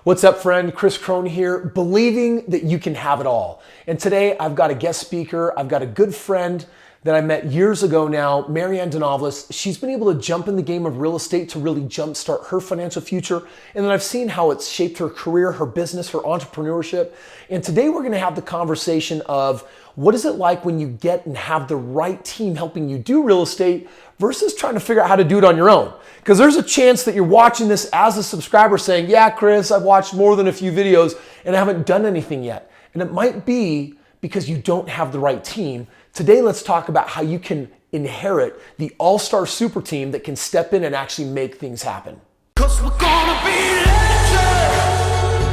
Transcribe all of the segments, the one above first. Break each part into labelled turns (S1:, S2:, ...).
S1: What's up, friend? Kris Krohn here, believing that you can have it all. And today I've got a guest speaker. I've got a good friend that I met years ago now, Marianne DeNovelis. She's been able to jump in the game of real estate to really jumpstart her financial future. And then I've seen how it's shaped her career, her business, her entrepreneurship. And today we're gonna have the conversation of what is it like when you get and have the right team helping you do real estate versus trying to figure out how to do it on your own. Because there's a chance that you're watching this as a subscriber saying, yeah, Kris, I've watched more than a few videos and I haven't done anything yet. And it might be because you don't have the right team. Today, let's talk about how you can inherit the all-star super team that can step in and actually make things happen.
S2: 'Cause we're gonna be legends.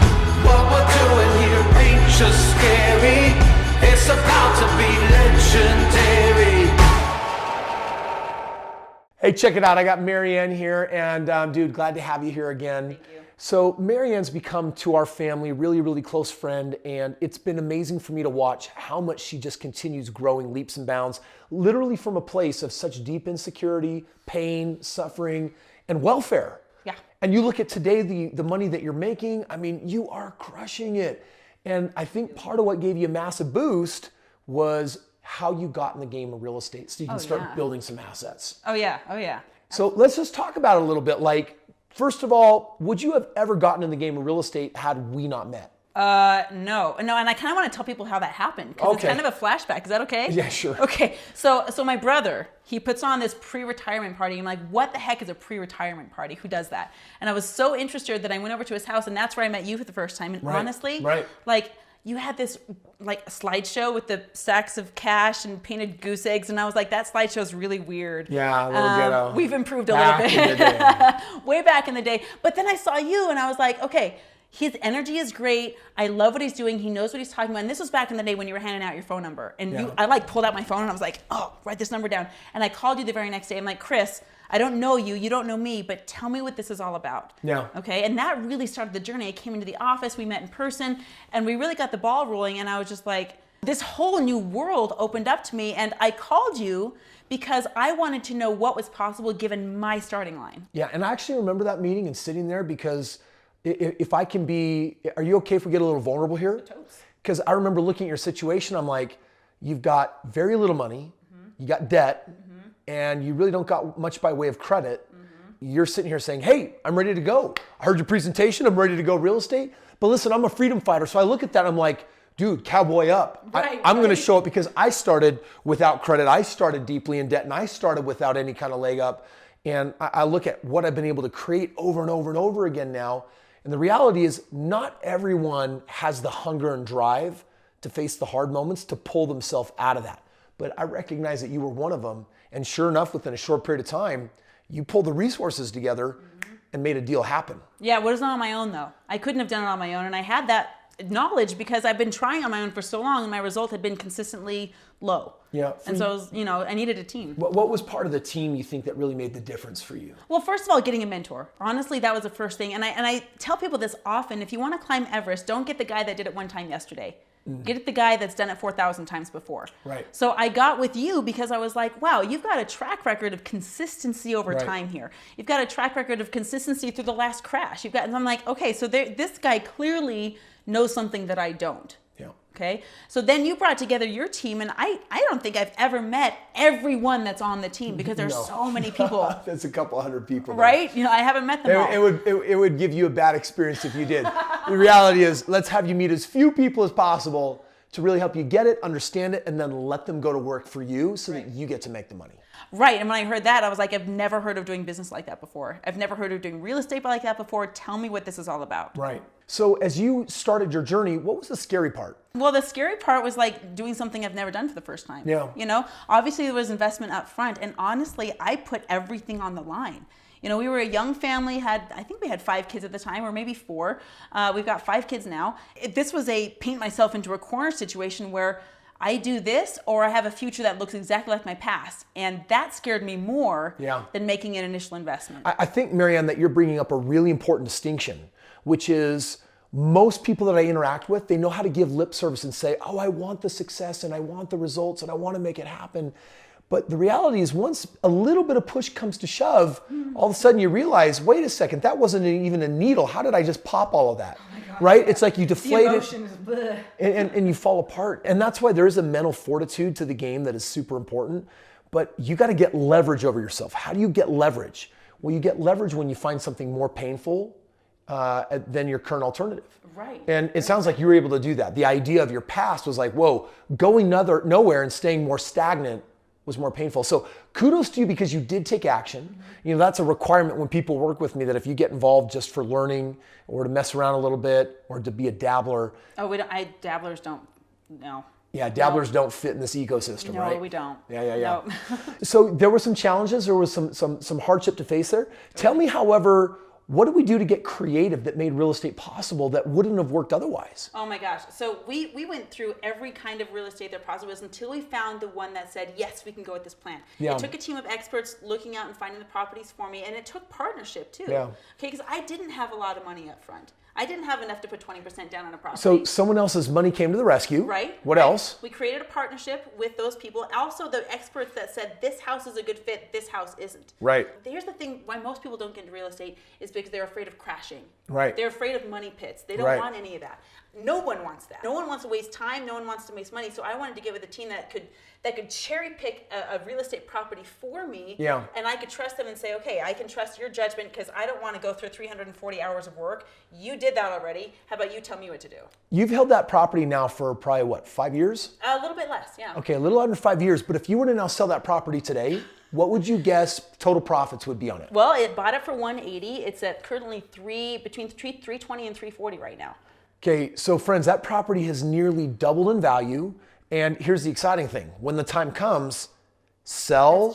S2: What we're doing here ain't just scary. It's about to be legendary.
S1: Hey, check it out. I got Marianne here, and dude, glad to have you here again.
S3: Thank you.
S1: So Marianne's become to our family really, really close friend, and it's been amazing for me to watch how much she just continues growing leaps and bounds, literally from a place of such deep insecurity, pain, suffering, and welfare.
S3: Yeah.
S1: And you look at today, the money that you're making, I mean, you are crushing it. And I think part of what gave you a massive boost was how you got in the game of real estate so you can start building some assets.
S3: Oh yeah, oh yeah.
S1: So let's just talk about it a little bit. Like, first of all, would you have ever gotten in the game of real estate had we not met?
S3: No, and I kind of want to tell people how that happened because it's kind of a flashback. Is that okay?
S1: Yeah, sure.
S3: Okay, so my brother, he puts on this pre-retirement party. I'm like, what the heck is a pre-retirement party? Who does that? And I was so interested that I went over to his house, and that's where I met you for the first time. And honestly, like, you had this like slideshow with the stacks of cash and painted goose eggs, and I was like, that slideshow's really weird.
S1: Yeah, a little ghetto.
S3: We've improved a little bit. Way back in the day. But then I saw you, and I was like, okay, his energy is great. I love what he's doing. He knows what he's talking about. And this was back in the day when you were handing out your phone number. And I like pulled out my phone and I was like, oh, write this number down. And I called you the very next day. I'm like, Kris, I don't know you. You don't know me, but tell me what this is all about.
S1: Yeah.
S3: Okay. And that really started the journey. I came into the office, we met in person, and we really got the ball rolling. And I was just like, this whole new world opened up to me. And I called you because I wanted to know what was possible given my starting line.
S1: Yeah, and I actually remember that meeting and sitting there because if I can be, are you okay if we get a little vulnerable here? Because I remember looking at your situation, I'm like, you've got very little money, you got debt, and you really don't got much by way of credit. You're sitting here saying, hey, I'm ready to go. I heard your presentation, I'm ready to go real estate. But listen, I'm a freedom fighter. So I look at that, I'm like, dude, cowboy up. I'm gonna show up because I started without credit. I started deeply in debt and I started without any kind of leg up. And I look at what I've been able to create over and over and over again now. And the reality is not everyone has the hunger and drive to face the hard moments to pull themselves out of that. But I recognize that you were one of them. And sure enough, within a short period of time, you pulled the resources together and made a deal happen.
S3: Yeah, it wasn't on my own though. I couldn't have done it on my own. And I had that knowledge because I've been trying on my own for so long and my result had been consistently low.
S1: Yeah.
S3: And so I was, I needed a team.
S1: What was part of the team you think that really made the difference for you?
S3: Well, first of all, getting a mentor. Honestly, that was the first thing. And I tell people this often, if you want to climb Everest, don't get the guy that did it one time yesterday. Get it the guy that's done it 4,000 times before.
S1: Right.
S3: So I got with you because I was like, wow, you've got a track record of consistency over time here. You've got a track record of consistency through the last crash. And I'm like, okay, so this guy clearly knows something that I don't.
S1: Yeah.
S3: Okay. So then you brought together your team, and I don't think I've ever met everyone that's on the team because there's so many people.
S1: That's a couple hundred people.
S3: Right? I haven't met them all.
S1: It would give you a bad experience if you did. The reality is, let's have you meet as few people as possible to really help you get it, understand it, and then let them go to work for you so that you get to make the money.
S3: Right. And when I heard that, I was like, I've never heard of doing business like that before. I've never heard of doing real estate like that before. Tell me what this is all about.
S1: Right. So as you started your journey, what was the scary part?
S3: Well, the scary part was like doing something I've never done for the first time.
S1: Yeah.
S3: Obviously there was investment up front, and honestly, I put everything on the line. We were a young family, I think we had 5 kids at the time, or maybe 4. We've got 5 kids now. This was a paint myself into a corner situation where I do this or I have a future that looks exactly like my past. And that scared me more than making an initial investment.
S1: I think, Marianne, that you're bringing up a really important distinction, which is most people that I interact with, they know how to give lip service and say, oh, I want the success and I want the results and I want to make it happen. But the reality is once a little bit of push comes to shove, all of a sudden you realize, wait a second, that wasn't even a needle. How did I just pop all of that? Right? It's like you deflate it and you fall apart. And that's why there is a mental fortitude to the game that is super important. But you got to get leverage over yourself. How do you get leverage? Well, you get leverage when you find something more painful than your current alternative.
S3: Right.
S1: And it sounds like you were able to do that. The idea of your past was like, whoa, going nowhere and staying more stagnant was more painful. So kudos to you because you did take action. Mm-hmm. You know, that's a requirement when people work with me, that if you get involved just for learning or to mess around a little bit or to be a dabbler.
S3: Oh, dabblers don't, no.
S1: Yeah, dabblers don't fit in this ecosystem, right?
S3: No, we don't.
S1: Yeah.
S3: No.
S1: So there were some challenges, there was some hardship to face there. Tell me, however, what did we do to get creative that made real estate possible that wouldn't have worked otherwise?
S3: Oh my gosh. So we went through every kind of real estate there possibly was until we found the one that said, yes, we can go with this plan.
S1: Yeah.
S3: It took a team of experts looking out and finding the properties for me, and it took partnership too.
S1: Yeah.
S3: Okay, because I didn't have a lot of money up front. I didn't have enough to put 20% down on a property.
S1: So someone else's money came to the rescue.
S3: Right.
S1: What else?
S3: We created a partnership with those people. Also, the experts that said this house is a good fit, this house isn't.
S1: Right.
S3: Here's the thing: why most people don't get into real estate is because they're afraid of crashing.
S1: Right.
S3: They're afraid of money pits. They don't
S1: Right.
S3: want any of that. No one wants that. No one wants to waste time. No one wants to waste money. So I wanted to give it a team that could cherry pick a real estate property for me.
S1: Yeah.
S3: And I could trust them and say, okay, I can trust your judgment because I don't want to go through 340 hours of work. You did that already. How about you tell me what to do?
S1: You've held that property now for probably what, 5 years?
S3: A little bit less, yeah.
S1: Okay, a little under 5 years. But if you were to now sell that property today, what would you guess total profits would be on it?
S3: Well, it bought it for 180. It's at currently between 320 and 340 right now.
S1: Okay, so friends, that property has nearly doubled in value. And here's the exciting thing. When the time comes, sell,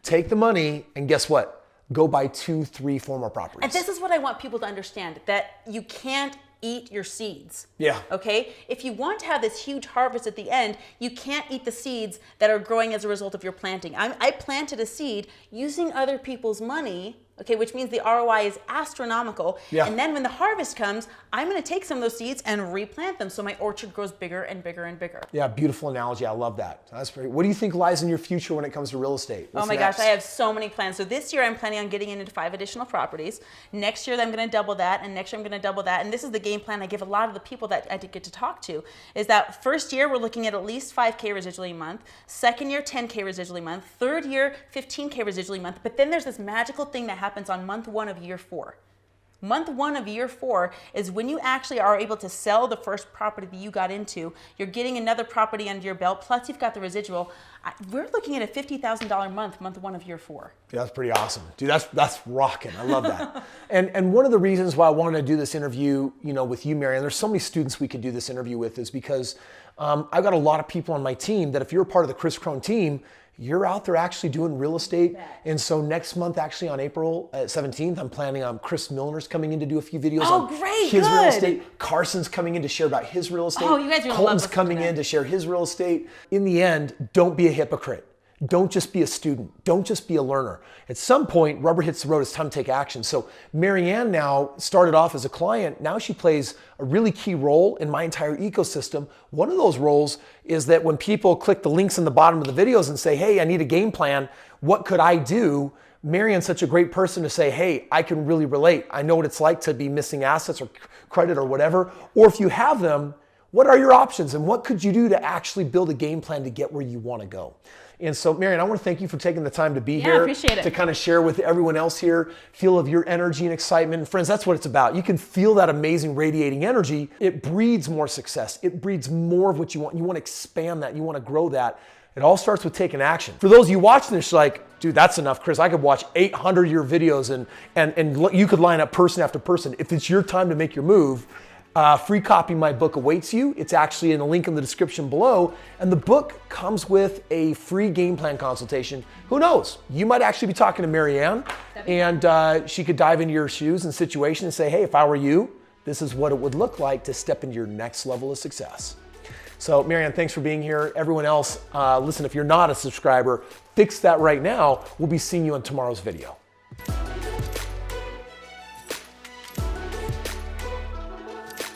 S1: take the money, and guess what? Go buy 2, 3, 4 more properties.
S3: And this is what I want people to understand, that you can't eat your seeds.
S1: Yeah.
S3: Okay? If you want to have this huge harvest at the end, you can't eat the seeds that are growing as a result of your planting. I planted a seed using other people's money, okay, which means the ROI is astronomical.
S1: Yeah.
S3: And then when the harvest comes, I'm going to take some of those seeds and replant them so my orchard grows bigger and bigger and bigger.
S1: Yeah, beautiful analogy. I love that. That's great. What do you think lies in your future when it comes to real estate? What's
S3: Oh my
S1: next?
S3: gosh, I have so many plans. So this year I'm planning on getting into 5 additional properties. Next year I'm going to double that, and next year I'm going to double that. And this is the game plan I give a lot of the people that I did get to talk to, is that first year we're looking at least 5K residually a month, second year 10K residually a month, third year 15K residually a month. But then there's this magical thing that happens on month 1 of year 4. Month 1 of year 4 is when you actually are able to sell the first property that you got into. You're getting another property under your belt, plus you've got the residual. We're looking at a $50,000 month 1 of year 4.
S1: Yeah, that's pretty awesome. Dude, that's rocking. I love that. and one of the reasons why I wanted to do this interview, with you, Mary, and there's so many students we could do this interview with, is because I've got a lot of people on my team that if you're a part of the Kris Krohn team, you're out there actually doing real estate. And so next month, actually on April 17th, I'm planning on Chris Milner's coming in to do a few videos on his real estate. Carson's coming in to share about his real estate.
S3: Oh, you guys are gonna love
S1: Colton's
S3: listening
S1: coming
S3: to that.
S1: in to share his real estate. In the end, don't be a hypocrite. Don't just be a student. Don't just be a learner. At some point, rubber hits the road. It's time to take action. So Marianne now started off as a client. Now she plays a really key role in my entire ecosystem. One of those roles is that when people click the links in the bottom of the videos and say, hey, I need a game plan, what could I do? Marianne's such a great person to say, hey, I can really relate. I know what it's like to be missing assets or credit or whatever. Or if you have them, what are your options and what could you do to actually build a game plan to get where you want to go? And so, Marianne, I want to thank you for taking the time to be here.
S3: I appreciate it.
S1: To kind of share with everyone else here, feel of your energy and excitement. And friends, that's what it's about. You can feel that amazing radiating energy. It breeds more success. It breeds more of what you want. You want to expand that. You want to grow that. It all starts with taking action. For those of you watching this, you're like, dude, that's enough, Kris. I could watch 800 of your videos and you could line up person after person. If it's your time to make your move, free copy of my book awaits you. It's actually in the link in the description below. And the book comes with a free game plan consultation. Who knows? You might actually be talking to Marianne and she could dive into your shoes and situation and say, hey, if I were you, this is what it would look like to step into your next level of success. So Marianne, thanks for being here. Everyone else, listen, if you're not a subscriber, fix that right now. We'll be seeing you on tomorrow's video.